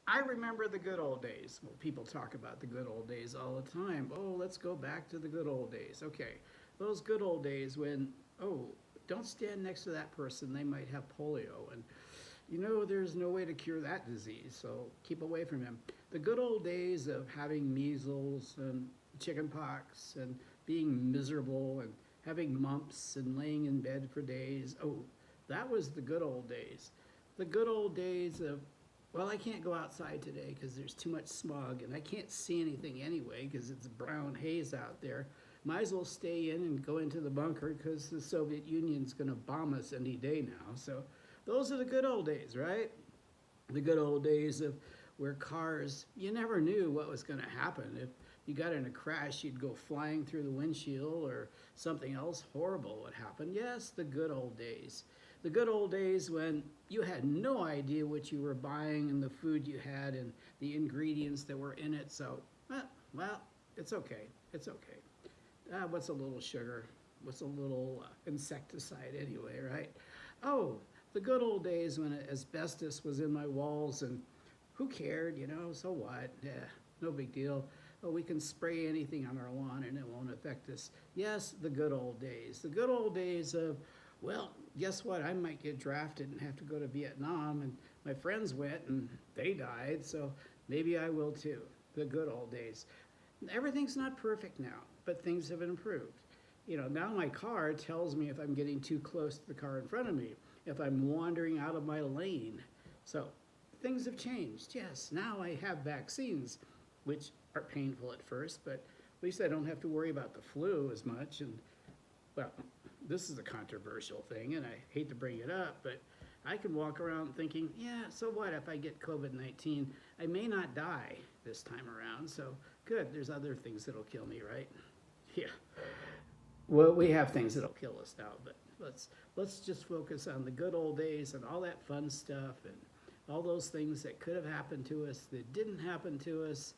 I remember the good old days. Well, people talk about the good old days all the time. Oh, let's go back to the good old days. Okay, those good old days when, oh, don't stand next to that person, they might have polio. And you know, there's no way to cure that disease, so keep away from him. The good old days of having measles and chickenpox and being miserable and having mumps and laying in bed for days. Oh, that was the good old days. The good old days of, well, I can't go outside today because there's too much smog and I can't see anything anyway because it's brown haze out there. Might as well stay in and go into the bunker because the Soviet Union's going to bomb us any day now. So those are the good old days, right? The good old days of where cars, you never knew what was going to happen. If you got in a crash, you'd go flying through the windshield or something else horrible would happen. Yes, the good old days. The good old days when you had no idea what you were buying and the food you had and the ingredients that were in it. So, well, it's okay. It's okay. What's a little sugar? What's a little insecticide anyway, right? Oh, the good old days when asbestos was in my walls and who cared, you know, so what? Yeah, no big deal. Oh, we can spray anything on our lawn and it won't affect us. Yes, the good old days. The good old days of, well, guess what? I might get drafted and have to go to Vietnam, and my friends went and they died, so maybe I will too. The good old days. Everything's not perfect now, but things have improved. You know, now my car tells me if I'm getting too close to the car in front of me, if I'm wandering out of my lane. So things have changed. Yes, now I have vaccines, which are painful at first, but at least I don't have to worry about the flu as much. And well, this is a controversial thing, and I hate to bring it up, but I can walk around thinking, yeah, so what if I get COVID 19? I may not die this time around, so good, there's other things that'll kill me, right? Yeah. Well, we have things that'll kill us now, but let's just focus on the good old days and all that fun stuff and all those things that could have happened to us that didn't happen to us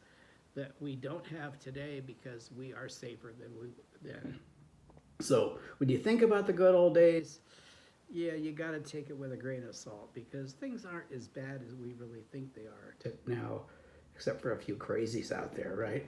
that we don't have today because we are safer than we then. So when you think about the good old days, yeah, you got to take it with a grain of salt because things aren't as bad as we really think they are now, except for a few crazies out there, right?